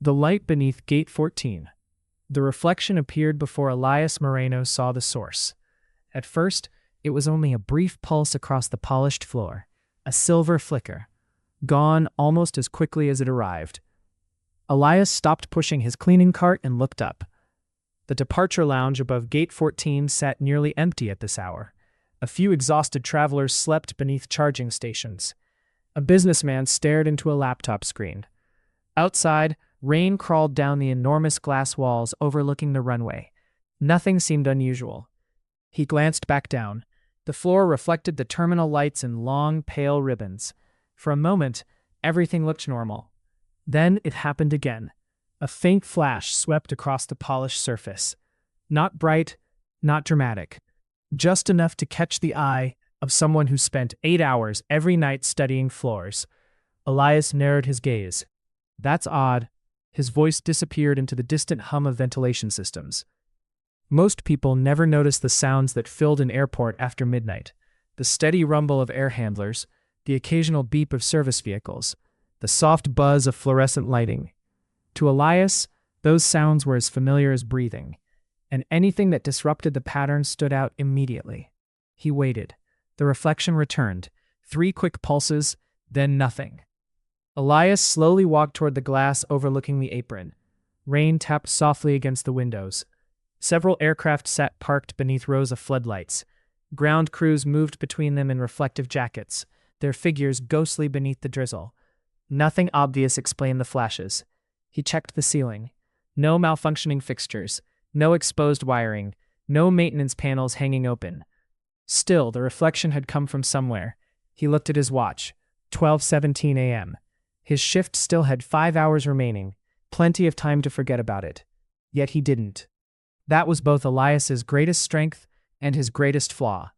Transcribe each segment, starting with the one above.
The light beneath Gate 14. The reflection appeared before Elias Moreno saw the source. At first, it was only a brief pulse across the polished floor, a silver flicker, gone almost as quickly as it arrived. Elias stopped pushing his cleaning cart and looked up. The departure lounge above Gate 14 sat nearly empty at this hour. A few exhausted travelers slept beneath charging stations. A businessman stared into a laptop screen. Outside, rain crawled down the enormous glass walls overlooking the runway. Nothing seemed unusual. He glanced back down. The floor reflected the terminal lights in long, pale ribbons. For a moment, everything looked normal. Then it happened again. A faint flash swept across the polished surface. Not bright, not dramatic. Just enough to catch the eye of someone who spent 8 hours every night studying floors. Elias narrowed his gaze. That's odd. His voice disappeared into the distant hum of ventilation systems. Most people never notice the sounds that filled an airport after midnight. The steady rumble of air handlers, the occasional beep of service vehicles, the soft buzz of fluorescent lighting. To Elias, those sounds were as familiar as breathing, and anything that disrupted the pattern stood out immediately. He waited. The reflection returned. 3 quick pulses, then nothing. Elias slowly walked toward the glass overlooking the apron. Rain tapped softly against the windows. Several aircraft sat parked beneath rows of floodlights. Ground crews moved between them in reflective jackets, their figures ghostly beneath the drizzle. Nothing obvious explained the flashes. He checked the ceiling. No malfunctioning fixtures, no exposed wiring, no maintenance panels hanging open. Still, the reflection had come from somewhere. He looked at his watch. 12:17 a.m. His shift still had 5 hours remaining, plenty of time to forget about it. Yet he didn't. That was both Elias's greatest strength and his greatest flaw.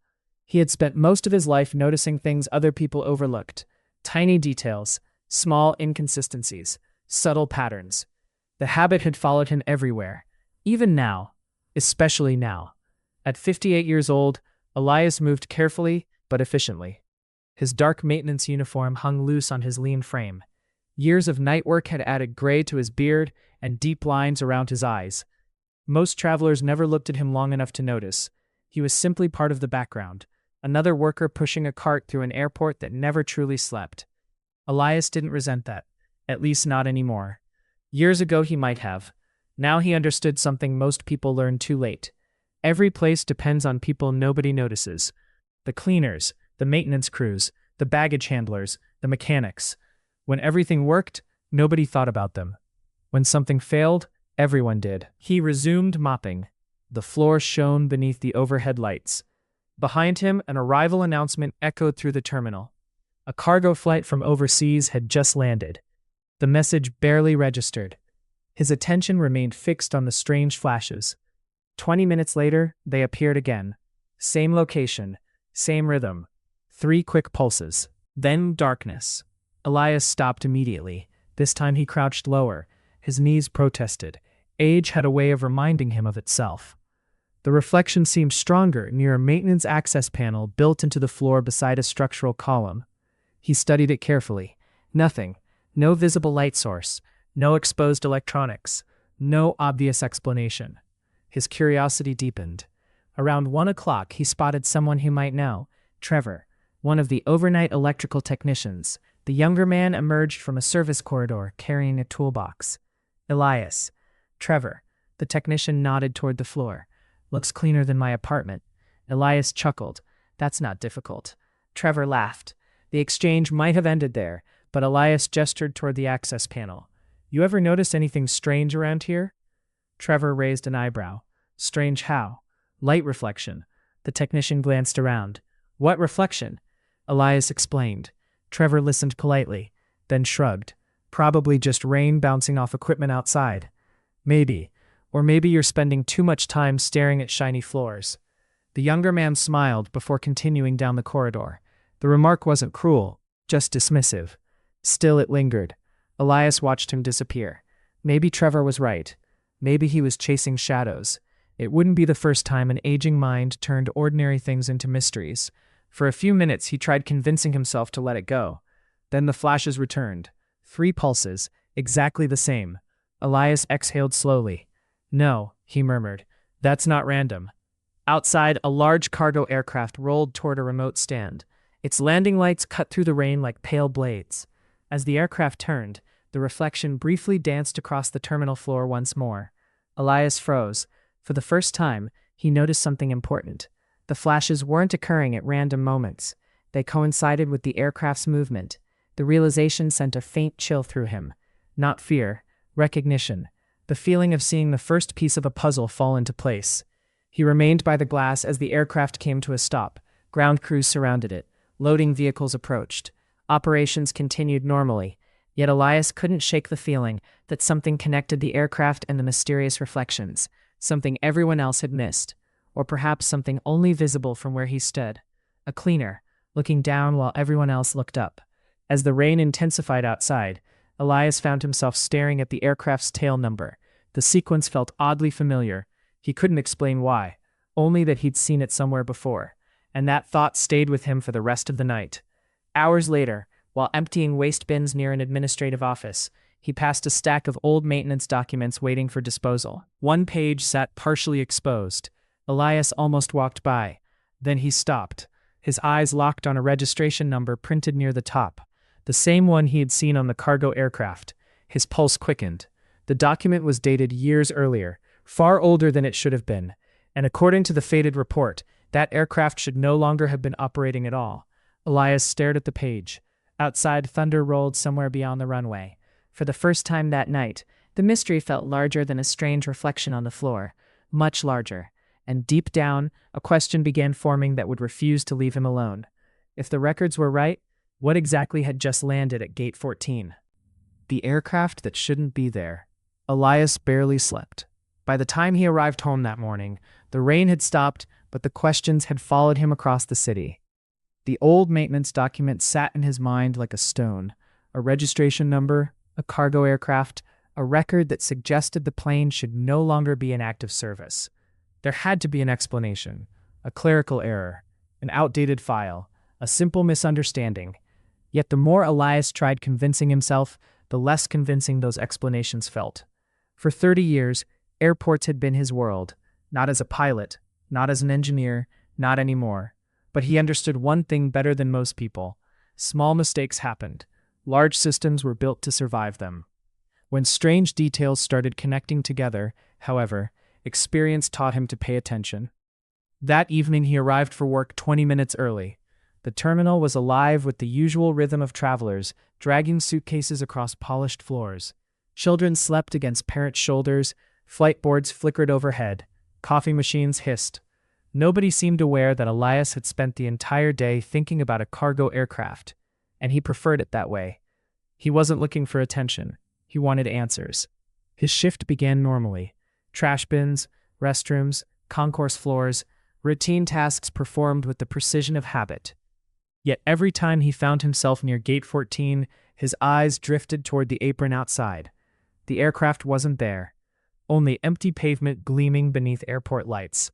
He had spent most of his life noticing things other people overlooked. Tiny details, small inconsistencies, subtle patterns. The habit had followed him everywhere, even now, especially now. At 58 years old, Elias moved carefully but efficiently. His dark maintenance uniform hung loose on his lean frame. Years of night work had added gray to his beard and deep lines around his eyes. Most travelers never looked at him long enough to notice. He was simply part of the background, another worker pushing a cart through an airport that never truly slept. Elias didn't resent that, at least not anymore. Years ago he might have. Now he understood something most people learn too late. Every place depends on people nobody notices. The cleaners, the maintenance crews, the baggage handlers, the mechanics. When everything worked, nobody thought about them. When something failed, everyone did. He resumed mopping. The floor shone beneath the overhead lights. Behind him, an arrival announcement echoed through the terminal. A cargo flight from overseas had just landed. The message barely registered. His attention remained fixed on the strange flashes. 20 minutes later, they appeared again. Same location, same rhythm. 3 quick pulses. Then darkness. Elias stopped immediately. This time he crouched lower. His knees protested. Age had a way of reminding him of itself. The reflection seemed stronger near a maintenance access panel built into the floor beside a structural column. He studied it carefully. Nothing. No visible light source. No exposed electronics. No obvious explanation. His curiosity deepened. Around 1 o'clock, he spotted someone he might know. Trevor, one of the overnight electrical technicians. The younger man emerged from a service corridor carrying a toolbox. Elias. Trevor. The technician nodded toward the floor. Looks cleaner than my apartment. Elias chuckled. That's not difficult. Trevor laughed. The exchange might have ended there, but Elias gestured toward the access panel. You ever notice anything strange around here? Trevor raised an eyebrow. Strange how? Light reflection. The technician glanced around. What reflection? Elias explained. Trevor listened politely, then shrugged. Probably just rain bouncing off equipment outside. Maybe. Or maybe you're spending too much time staring at shiny floors. The younger man smiled before continuing down the corridor. The remark wasn't cruel, just dismissive. Still it lingered. Elias watched him disappear. Maybe Trevor was right. Maybe he was chasing shadows. It wouldn't be the first time an aging mind turned ordinary things into mysteries. For a few minutes he tried convincing himself to let it go. Then the flashes returned. 3 pulses, exactly the same. Elias exhaled slowly. "No," he murmured. "That's not random." Outside, a large cargo aircraft rolled toward a remote stand. Its landing lights cut through the rain like pale blades. As the aircraft turned, the reflection briefly danced across the terminal floor once more. Elias froze. For the first time, he noticed something important. The flashes weren't occurring at random moments. They coincided with the aircraft's movement. The realization sent a faint chill through him. Not fear, recognition. The feeling of seeing the first piece of a puzzle fall into place. He remained by the glass as the aircraft came to a stop. Ground crews surrounded it. Loading vehicles approached. Operations continued normally. Yet Elias couldn't shake the feeling that something connected the aircraft and the mysterious reflections. Something everyone else had missed. Or perhaps something only visible from where he stood. A cleaner, looking down while everyone else looked up. As the rain intensified outside, Elias found himself staring at the aircraft's tail number. The sequence felt oddly familiar. He couldn't explain why, only that he'd seen it somewhere before. And that thought stayed with him for the rest of the night. Hours later, while emptying waste bins near an administrative office, he passed a stack of old maintenance documents waiting for disposal. One page sat partially exposed. Elias almost walked by. Then he stopped. His eyes locked on a registration number printed near the top. The same one he had seen on the cargo aircraft. His pulse quickened. The document was dated years earlier, far older than it should have been, and according to the faded report, that aircraft should no longer have been operating at all. Elias stared at the page. Outside, thunder rolled somewhere beyond the runway. For the first time that night, the mystery felt larger than a strange reflection on the floor, much larger. And deep down, a question began forming that would refuse to leave him alone. If the records were right, what exactly had just landed at Gate 14? The aircraft that shouldn't be there. Elias barely slept. By the time he arrived home that morning, the rain had stopped, but the questions had followed him across the city. The old maintenance document sat in his mind like a stone. A registration number, a cargo aircraft, a record that suggested the plane should no longer be in active service. There had to be an explanation, a clerical error, an outdated file, a simple misunderstanding. Yet the more Elias tried convincing himself, the less convincing those explanations felt. For 30 years, airports had been his world, not as a pilot, not as an engineer, not anymore. But he understood one thing better than most people. Small mistakes happened. Large systems were built to survive them. When strange details started connecting together, however, experience taught him to pay attention. That evening he arrived for work 20 minutes early. The terminal was alive with the usual rhythm of travelers, dragging suitcases across polished floors. Children slept against parents' shoulders, flight boards flickered overhead, coffee machines hissed. Nobody seemed aware that Elias had spent the entire day thinking about a cargo aircraft, and he preferred it that way. He wasn't looking for attention. He wanted answers. His shift began normally. Trash bins, restrooms, concourse floors, routine tasks performed with the precision of habit. Yet every time he found himself near Gate 14, his eyes drifted toward the apron outside. The aircraft wasn't there. Only empty pavement gleaming beneath airport lights.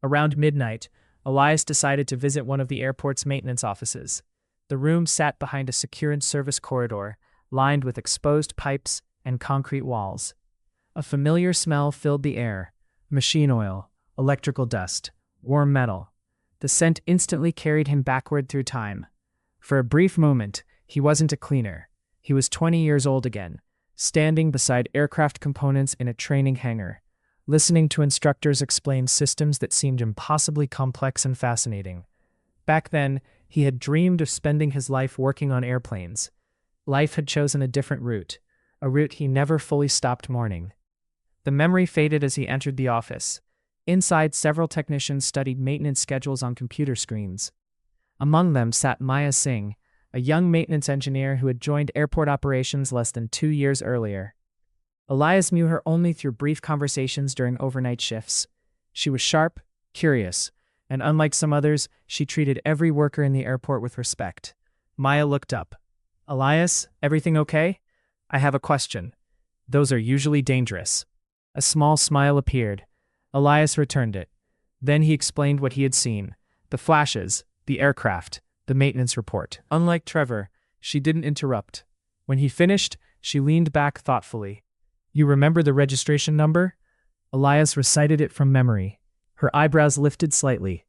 Around midnight, Elias decided to visit one of the airport's maintenance offices. The room sat behind a secure service corridor, lined with exposed pipes and concrete walls. A familiar smell filled the air: machine oil, electrical dust, warm metal. The scent instantly carried him backward through time. For a brief moment, he wasn't a cleaner. He was 20 years old again, standing beside aircraft components in a training hangar, listening to instructors explain systems that seemed impossibly complex and fascinating. Back then, he had dreamed of spending his life working on airplanes. Life had chosen a different route, a route he never fully stopped mourning. The memory faded as he entered the office. Inside, several technicians studied maintenance schedules on computer screens. Among them sat Maya Singh, a young maintenance engineer who had joined airport operations less than 2 years earlier. Elias knew her only through brief conversations during overnight shifts. She was sharp, curious, and unlike some others, she treated every worker in the airport with respect. Maya looked up. "Elias, everything okay? I have a question. Those are usually dangerous." A small smile appeared. Elias returned it. Then he explained what he had seen: the flashes, the aircraft, the maintenance report. Unlike Trevor, she didn't interrupt. When he finished, she leaned back thoughtfully. You remember the registration number? Elias recited it from memory. Her eyebrows lifted slightly.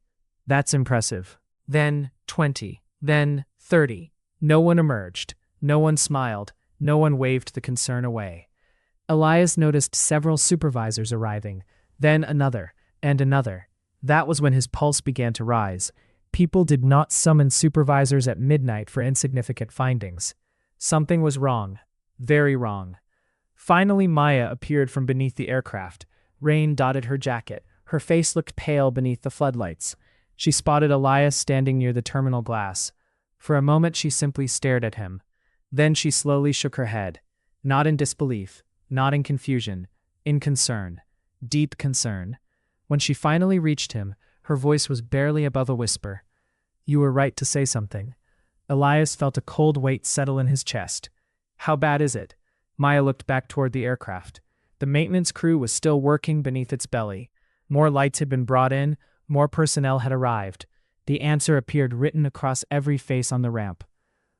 That's impressive. Then 20. Then 30. No one emerged. No one smiled. No one waved the concern away. Elias noticed several supervisors arriving, then another, and another. That was when his pulse began to rise. People did not summon supervisors at midnight for insignificant findings. Something was wrong. Very wrong. Finally, Maya appeared from beneath the aircraft. Rain dotted her jacket. Her face looked pale beneath the floodlights. She spotted Elias standing near the terminal glass. For a moment, she simply stared at him. Then she slowly shook her head. Not in disbelief, not in confusion, in concern. Deep concern. When she finally reached him, her voice was barely above a whisper. You were right to say something. Elias felt a cold weight settle in his chest. How bad is it? Maya looked back toward the aircraft. The maintenance crew was still working beneath its belly. More lights had been brought in, more personnel had arrived. The answer appeared written across every face on the ramp.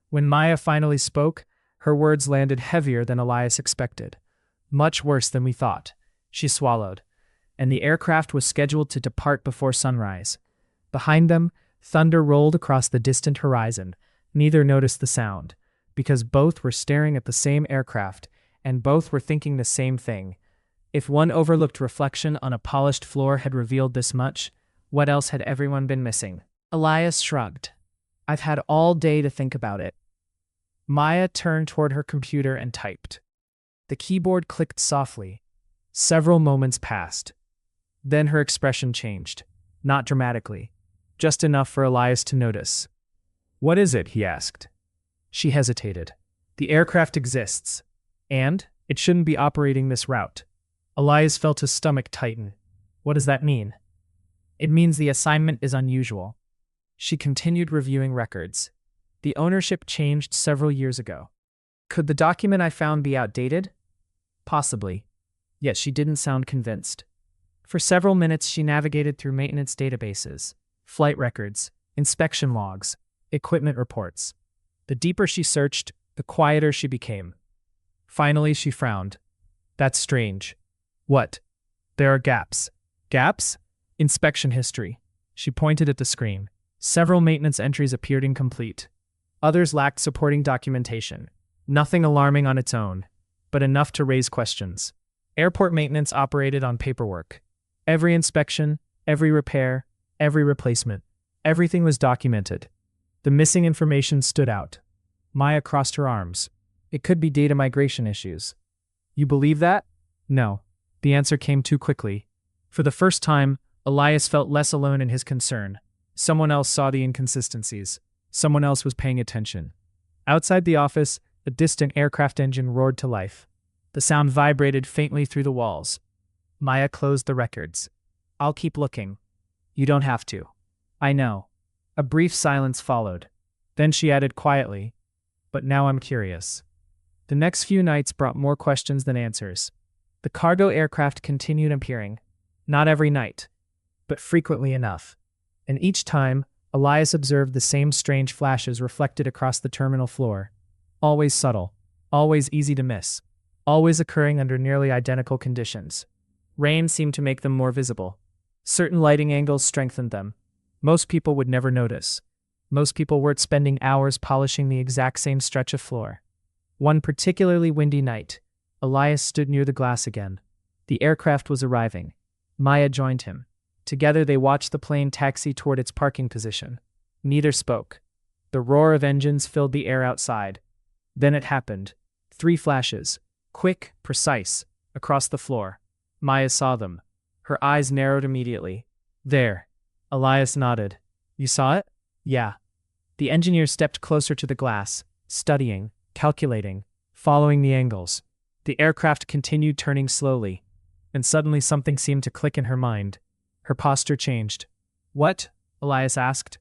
When Maya finally spoke, her words landed heavier than Elias expected. Much worse than we thought. She swallowed. And the aircraft was scheduled to depart before sunrise. Behind them, thunder rolled across the distant horizon. Neither noticed the sound, because both were staring at the same aircraft, and both were thinking the same thing. If one overlooked reflection on a polished floor had revealed this much, what else had everyone been missing? Elias shrugged. I've had all day to think about it. Maya turned toward her computer and typed. The keyboard clicked softly. Several moments passed. Then her expression changed. Not dramatically. Just enough for Elias to notice. What is it? He asked. She hesitated. The aircraft exists. And it shouldn't be operating this route. Elias felt his stomach tighten. What does that mean? It means the assignment is unusual. She continued reviewing records. The ownership changed several years ago. Could the document I found be outdated? Possibly. Yet she didn't sound convinced. For several minutes she navigated through maintenance databases, flight records, inspection logs, equipment reports. The deeper she searched, the quieter she became. Finally she frowned. That's strange. What? There are gaps. Gaps? Inspection history. She pointed at the screen. Several maintenance entries appeared incomplete. Others lacked supporting documentation. Nothing alarming on its own, but enough to raise questions. Airport maintenance operated on paperwork. Every inspection, every repair, every replacement. Everything was documented. The missing information stood out. Maya crossed her arms. It could be data migration issues. You believe that? No. The answer came too quickly. For the first time, Elias felt less alone in his concern. Someone else saw the inconsistencies. Someone else was paying attention. Outside the office, a distant aircraft engine roared to life. The sound vibrated faintly through the walls. Maya closed the records. I'll keep looking. You don't have to. I know. A brief silence followed. Then she added quietly, but now I'm curious. The next few nights brought more questions than answers. The cargo aircraft continued appearing. Not every night, but frequently enough. And each time, Elias observed the same strange flashes reflected across the terminal floor. Always subtle, always easy to miss, always occurring under nearly identical conditions. Rain seemed to make them more visible. Certain lighting angles strengthened them. Most people would never notice. Most people weren't spending hours polishing the exact same stretch of floor. One particularly windy night, Elias stood near the glass again. The aircraft was arriving. Maya joined him. Together they watched the plane taxi toward its parking position. Neither spoke. The roar of engines filled the air outside. Then it happened. 3 flashes, quick, precise, across the floor. Maya saw them. Her eyes narrowed immediately. There. Elias nodded. You saw it? Yeah. The engineer stepped closer to the glass, studying, calculating, following the angles. The aircraft continued turning slowly, and suddenly something seemed to click in her mind. Her posture changed. What? Elias asked.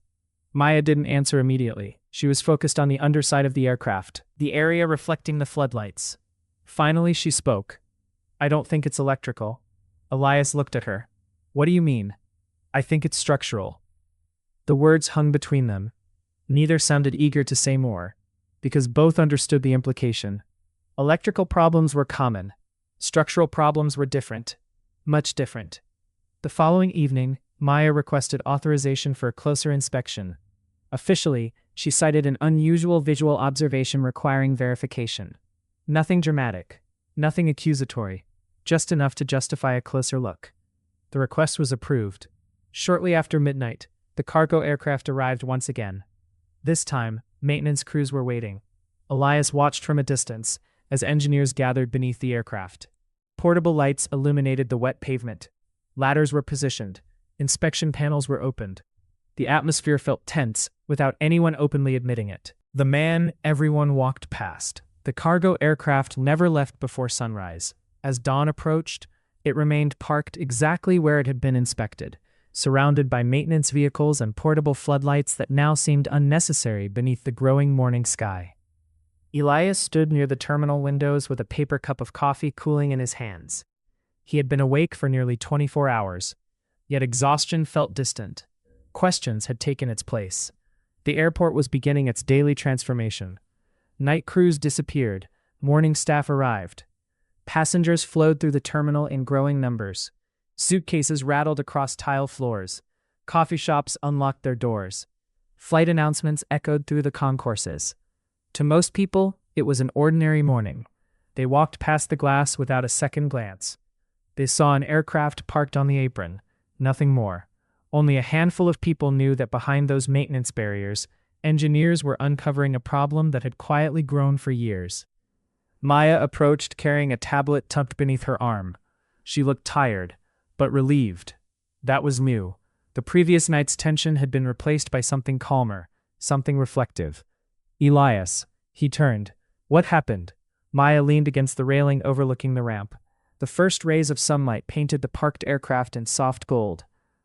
Maya didn't answer immediately. She was focused on the underside of the aircraft, the area reflecting the floodlights. Finally she spoke. I don't think it's electrical. Elias looked at her. What do you mean? I think it's structural. The words hung between them. Neither sounded eager to say more, because both understood the implication. Electrical problems were common. Structural problems were different. Much different. The following evening, Maya requested authorization for a closer inspection. Officially, she cited an unusual visual observation requiring verification. Nothing dramatic. Nothing accusatory. Just enough to justify a closer look. The request was approved. Shortly after midnight, the cargo aircraft arrived once again. This time, maintenance crews were waiting. Elias watched from a distance as engineers gathered beneath the aircraft. Portable lights illuminated the wet pavement. Ladders were positioned. Inspection panels were opened. The atmosphere felt tense without anyone openly admitting it. The man everyone walked past. The cargo aircraft never left before sunrise. As dawn approached, it remained parked exactly where it had been inspected, surrounded by maintenance vehicles and portable floodlights that now seemed unnecessary beneath the growing morning sky. Elias stood near the terminal windows with a paper cup of coffee cooling in his hands. He had been awake for nearly 24 hours, yet exhaustion felt distant. Questions had taken its place. The airport was beginning its daily transformation. Night crews disappeared. Morning staff arrived. Passengers flowed through the terminal in growing numbers. Suitcases rattled across tile floors. Coffee shops unlocked their doors. Flight announcements echoed through the concourses. To most people, it was an ordinary morning. They walked past the glass without a second glance. They saw an aircraft parked on the apron. Nothing more. Only a handful of people knew that behind those maintenance barriers, engineers were uncovering a problem that had quietly grown for years. Maya approached carrying a tablet tucked beneath her arm. She looked tired, but relieved. That was new. The previous night's tension had been replaced by something calmer, something reflective. Elias. He turned. What happened? Maya leaned against the railing overlooking the ramp. The first rays of sunlight painted the parked aircraft in soft gold.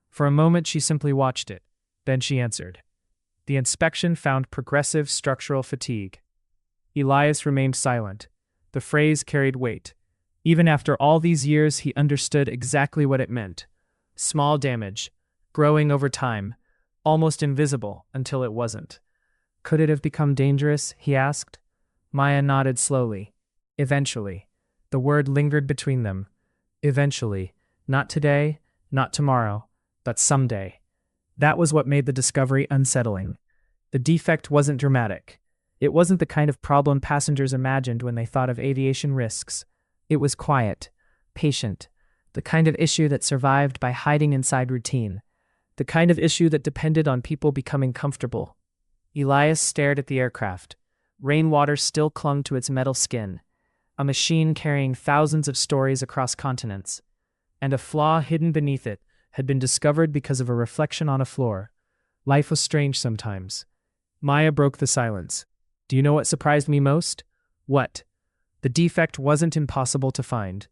For a moment she simply watched it. Then she answered. The inspection found progressive structural fatigue. Elias remained silent. The phrase carried weight. Even after all these years, he understood exactly what it meant. Small damage, growing over time, almost invisible until it wasn't. Could it have become dangerous? He asked. Maya nodded slowly. Eventually. The word lingered between them. Eventually. Not today, not tomorrow, but someday. That was what made the discovery unsettling. The defect wasn't dramatic. It wasn't the kind of problem passengers imagined when they thought of aviation risks. It was quiet, patient, the kind of issue that survived by hiding inside routine, the kind of issue that depended on people becoming comfortable. Elias stared at the aircraft. Rainwater still clung to its metal skin, a machine carrying thousands of stories across continents, and a flaw hidden beneath it had been discovered because of a reflection on a floor. Life was strange sometimes. Maya broke the silence. Do you know what surprised me most? What? The defect wasn't impossible to find.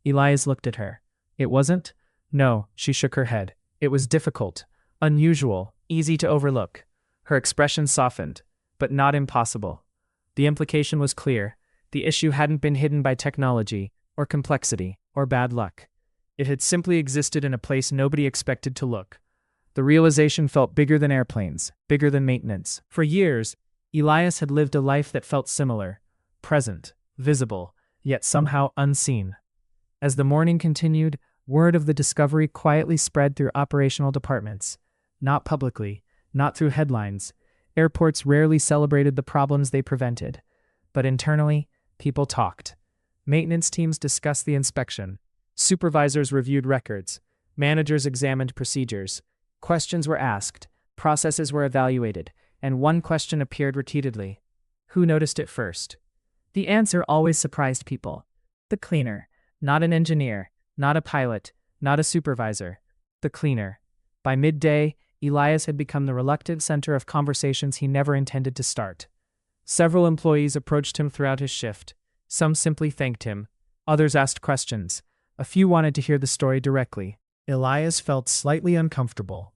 Elias looked at her. It wasn't? No, she shook her head. It was difficult, unusual, easy to overlook. Her expression softened, but not impossible. The implication was clear. The issue hadn't been hidden by technology, or complexity, or bad luck. It had simply existed in a place nobody expected to look. The realization felt bigger than airplanes, bigger than maintenance. For years, Elias had lived a life that felt similar, present, visible, yet somehow unseen. As the morning continued, word of the discovery quietly spread through operational departments. Not publicly, not through headlines. Airports rarely celebrated the problems they prevented. But internally, people talked. Maintenance teams discussed the inspection. Supervisors reviewed records. Managers examined procedures. Questions were asked. Processes were evaluated. And one question appeared repeatedly. Who noticed it first? The answer always surprised people. The cleaner. Not an engineer. Not a pilot. Not a supervisor. The cleaner. By midday, Elias had become the reluctant center of conversations he never intended to start. Several employees approached him throughout his shift. Some simply thanked him. Others asked questions. A few wanted to hear the story directly. Elias felt slightly uncomfortable.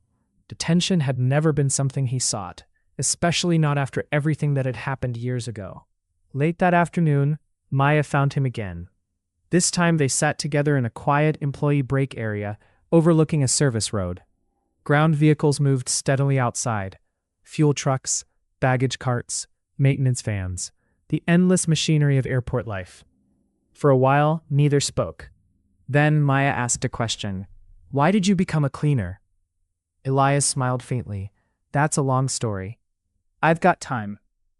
Detention had never been something he sought, especially not after everything that had happened years ago. Late that afternoon, Maya found him again. This time they sat together in a quiet employee break area overlooking a service road. Ground vehicles moved steadily outside. Fuel trucks, baggage carts, maintenance vans, the endless machinery of airport life. For a while, neither spoke. Then Maya asked a question. Why did you become a cleaner? Elias smiled faintly. That's a long story. I've got time.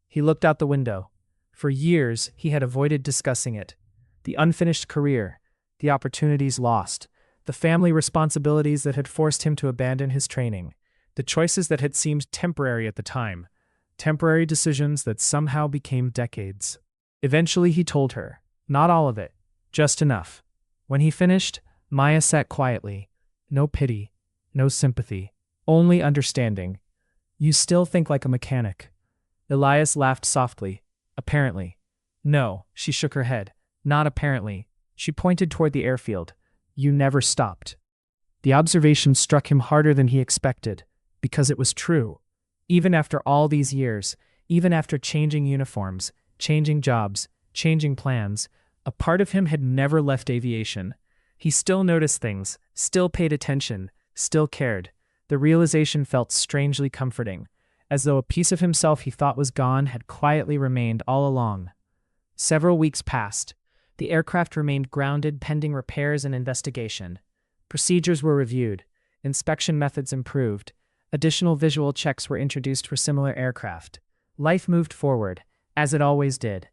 He looked out the window. For years, he had avoided discussing it. The unfinished career, the opportunities lost, the family responsibilities that had forced him to abandon his training, the choices that had seemed temporary at the time, temporary decisions that somehow became decades. Eventually he told her, not all of it, just enough. When he finished, Maya sat quietly. No pity, no sympathy, only understanding. You still think like a mechanic. Elias laughed softly. Apparently. No, she shook her head. Not apparently. She pointed toward the airfield. You never stopped. The observation struck him harder than he expected, because it was true. Even after all these years, even after changing uniforms, changing jobs, changing plans, a part of him had never left aviation. He still noticed things, still paid attention, still cared. The realization felt strangely comforting, as though a piece of himself he thought was gone had quietly remained all along. Several weeks passed. The aircraft remained grounded pending repairs and investigation. Procedures were reviewed, inspection methods improved, additional visual checks were introduced for similar aircraft. Life moved forward, as it always did.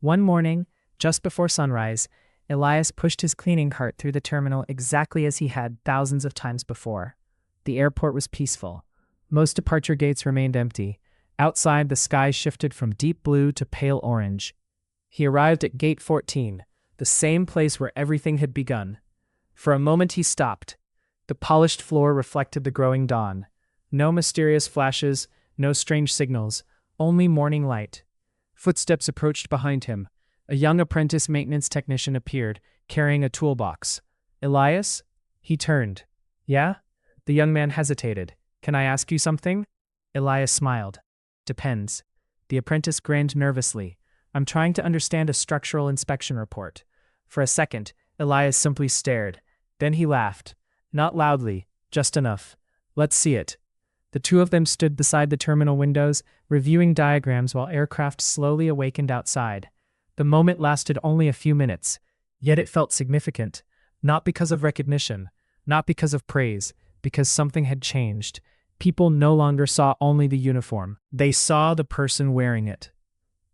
One morning, just before sunrise, Elias pushed his cleaning cart through the terminal exactly as he had thousands of times before. The airport was peaceful. Most departure gates remained empty. Outside, the sky shifted from deep blue to pale orange. He arrived at Gate 14, the same place where everything had begun. For a moment he stopped. The polished floor reflected the growing dawn. No mysterious flashes, no strange signals, only morning light. Footsteps approached behind him. A young apprentice maintenance technician appeared, carrying a toolbox. Elias? He turned. Yeah? The young man hesitated. Can I ask you something? Elias smiled. Depends. The apprentice grinned nervously. I'm trying to understand a structural inspection report. For a second, Elias simply stared. Then he laughed. Not loudly, just enough. Let's see it. The two of them stood beside the terminal windows, reviewing diagrams while aircraft slowly awakened outside. The moment lasted only a few minutes, yet it felt significant. Not because of recognition, not because of praise, because something had changed. People no longer saw only the uniform. They saw the person wearing it.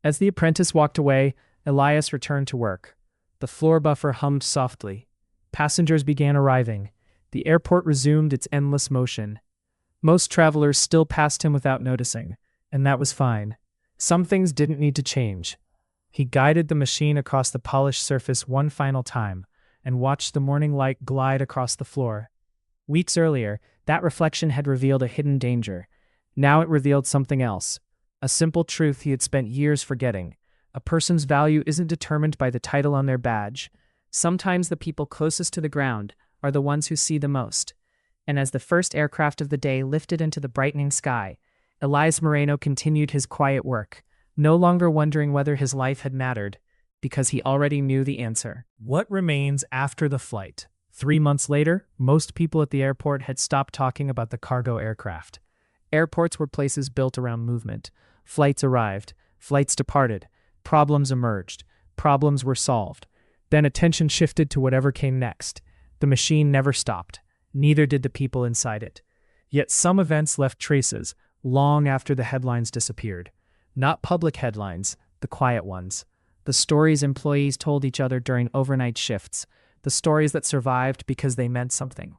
As the apprentice walked away, Elias returned to work. The floor buffer hummed softly. Passengers began arriving. The airport resumed its endless motion. Most travelers still passed him without noticing, and that was fine. Some things didn't need to change. He guided the machine across the polished surface one final time, and watched the morning light glide across the floor. Weeks earlier, that reflection had revealed a hidden danger. Now it revealed something else. A simple truth he had spent years forgetting. A person's value isn't determined by the title on their badge. Sometimes the people closest to the ground are the ones who see the most. And as the first aircraft of the day lifted into the brightening sky, Elias Moreno continued his quiet work, no longer wondering whether his life had mattered, because he already knew the answer. What remains after the flight? 3 months later, most people at the airport had stopped talking about the cargo aircraft. Airports were places built around movement. Flights arrived, flights departed, problems emerged, problems were solved. Then attention shifted to whatever came next. The machine never stopped. Neither did the people inside it. Yet some events left traces, long after the headlines disappeared. Not public headlines, the quiet ones. The stories employees told each other during overnight shifts. The stories that survived because they meant something.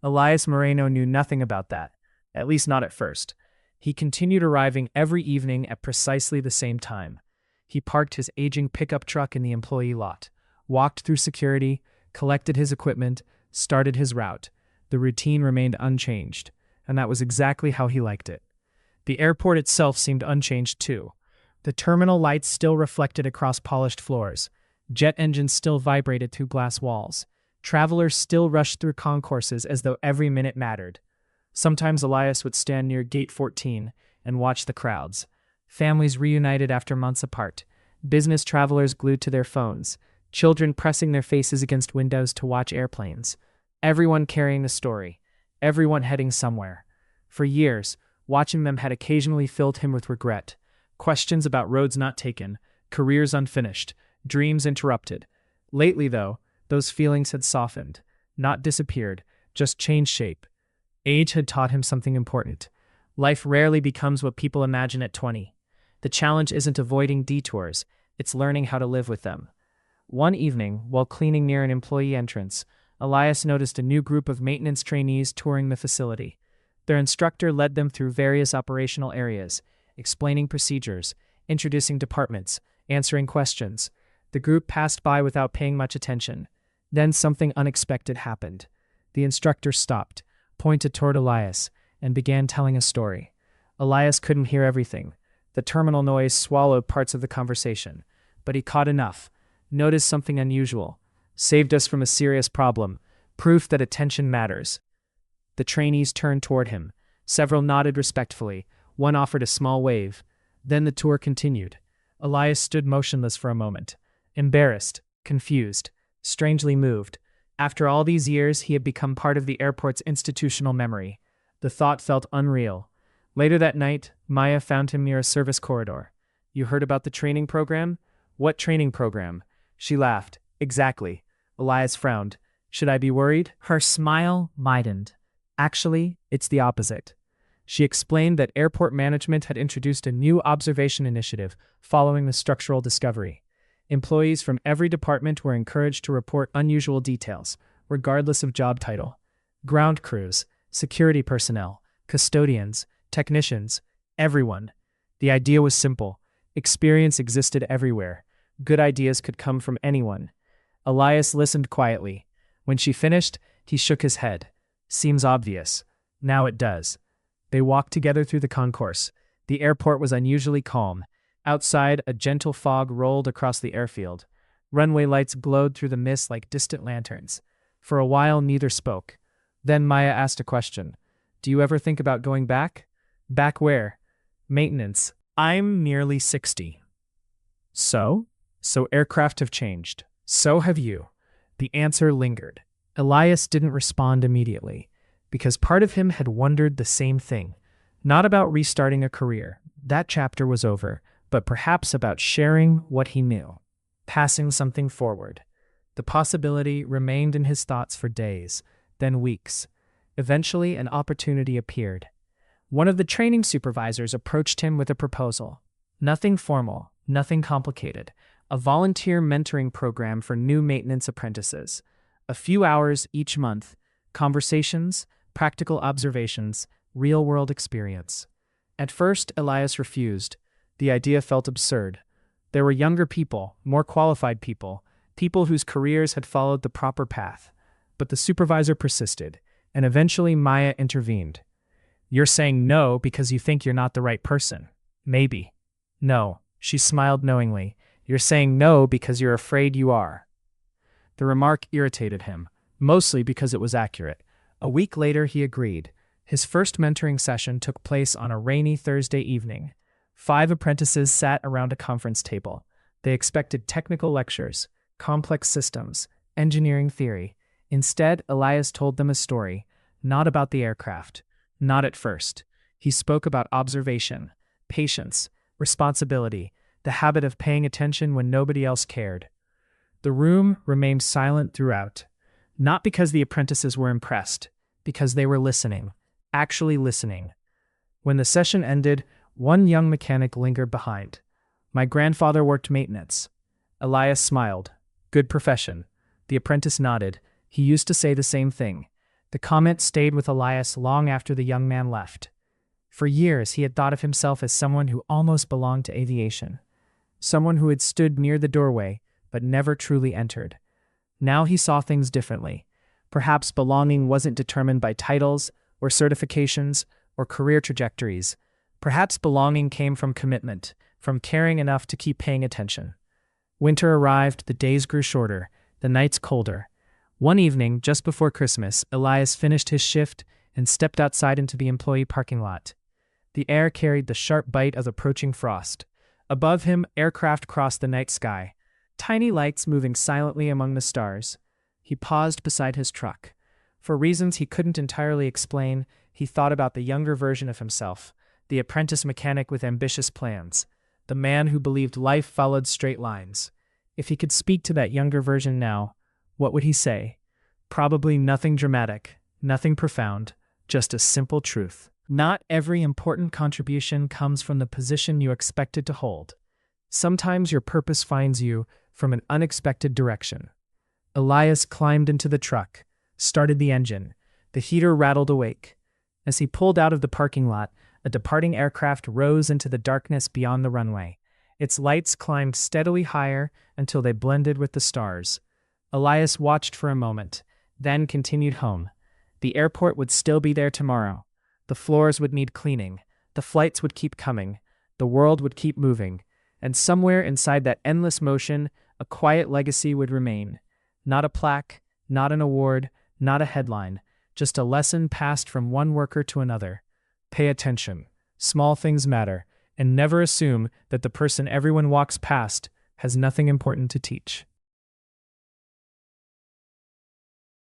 Elias Moreno knew nothing about that, at least not at first. He continued arriving every evening at precisely the same time. He parked his aging pickup truck in the employee lot, walked through security, collected his equipment, started his route. The routine remained unchanged, and that was exactly how he liked it. The airport itself seemed unchanged too. The terminal lights still reflected across polished floors. Jet engines still vibrated through glass walls. Travelers still rushed through concourses as though every minute mattered. Sometimes Elias would stand near Gate 14 and watch the crowds. Families reunited after months apart. Business travelers glued to their phones. Children pressing their faces against windows to watch airplanes. Everyone carrying a story. Everyone heading somewhere. For years, watching them had occasionally filled him with regret. Questions about roads not taken, careers unfinished, dreams interrupted. Lately, though, those feelings had softened, not disappeared, just changed shape. Age had taught him something important. Life rarely becomes what people imagine at 20. The challenge isn't avoiding detours, it's learning how to live with them. One evening, while cleaning near an employee entrance, Elias noticed a new group of maintenance trainees touring the facility. Their instructor led them through various operational areas, explaining procedures, introducing departments, answering questions. The group passed by without paying much attention. Then something unexpected happened. The instructor stopped, pointed toward Elias, and began telling a story. Elias couldn't hear everything. The terminal noise swallowed parts of the conversation, but he caught enough, noticed something unusual, saved us from a serious problem, proof that attention matters. The trainees turned toward him. Several nodded respectfully. One offered a small wave. Then the tour continued. Elias stood motionless for a moment, embarrassed, confused, strangely moved. After all these years, he had become part of the airport's institutional memory. The thought felt unreal. Later that night, Maya found him near a service corridor. "You heard about the training program?" "What training program?" She laughed. "Exactly." Elias frowned. "Should I be worried?" Her smile widened. "Actually, it's the opposite." She explained that airport management had introduced a new observation initiative following the structural discovery. Employees from every department were encouraged to report unusual details, regardless of job title. Ground crews, security personnel, custodians, technicians, everyone. The idea was simple. Experience existed everywhere. Good ideas could come from anyone. Elias listened quietly. When she finished, he shook his head. "Seems obvious. Now it does." They walked together through the concourse. The airport was unusually calm. Outside, a gentle fog rolled across the airfield. Runway lights glowed through the mist like distant lanterns. For a while, neither spoke. Then Maya asked a question. "Do you ever think about going back?" "Back where?" "Maintenance. I'm nearly 60. So? So aircraft have changed. So have you." The answer lingered. Elias didn't respond immediately, because part of him had wondered the same thing. Not about restarting a career. That chapter was over, but perhaps about sharing what he knew. Passing something forward. The possibility remained in his thoughts for days, then weeks. Eventually, an opportunity appeared. One of the training supervisors approached him with a proposal. Nothing formal, nothing complicated. A volunteer mentoring program for new maintenance apprentices. A few hours each month. Conversations, practical observations, real-world experience. At first, Elias refused. The idea felt absurd. There were younger people, more qualified people, people whose careers had followed the proper path. But the supervisor persisted, and eventually Maya intervened. "You're saying no because you think you're not the right person." "Maybe." "No." She smiled knowingly. "You're saying no because you're afraid you are." The remark irritated him, mostly because it was accurate. A week later, he agreed. His first mentoring session took place on a rainy Thursday evening. 5 apprentices sat around a conference table. They expected technical lectures, complex systems, engineering theory. Instead, Elias told them a story, not about the aircraft. Not at first. He spoke about observation, patience, responsibility, the habit of paying attention when nobody else cared. The room remained silent throughout, not because the apprentices were impressed, because they were listening, actually listening. When the session ended, one young mechanic lingered behind. "My grandfather worked maintenance." Elias smiled. "Good profession." The apprentice nodded. He used to say the same thing. The comment stayed with Elias long after the young man left. For years, he had thought of himself as someone who almost belonged to aviation. Someone who had stood near the doorway, but never truly entered. Now he saw things differently. Perhaps belonging wasn't determined by titles, or certifications, or career trajectories. Perhaps belonging came from commitment, from caring enough to keep paying attention. Winter arrived, the days grew shorter, the nights colder. One evening, just before Christmas, Elias finished his shift and stepped outside into the employee parking lot. The air carried the sharp bite of approaching frost. Above him, aircraft crossed the night sky, tiny lights moving silently among the stars. He paused beside his truck. For reasons he couldn't entirely explain, he thought about the younger version of himself, the apprentice mechanic with ambitious plans, the man who believed life followed straight lines. If he could speak to that younger version now, what would he say? Probably nothing dramatic, nothing profound, just a simple truth. Not every important contribution comes from the position you expected to hold. Sometimes your purpose finds you from an unexpected direction. Elias climbed into the truck, started the engine. The heater rattled awake. As he pulled out of the parking lot, a departing aircraft rose into the darkness beyond the runway. Its lights climbed steadily higher until they blended with the stars. Elias watched for a moment, then continued home. The airport would still be there tomorrow. The floors would need cleaning. The flights would keep coming. The world would keep moving. And somewhere inside that endless motion, a quiet legacy would remain. Not a plaque, not an award, not a headline, just a lesson passed from one worker to another. Pay attention. Small things matter, and never assume that the person everyone walks past has nothing important to teach.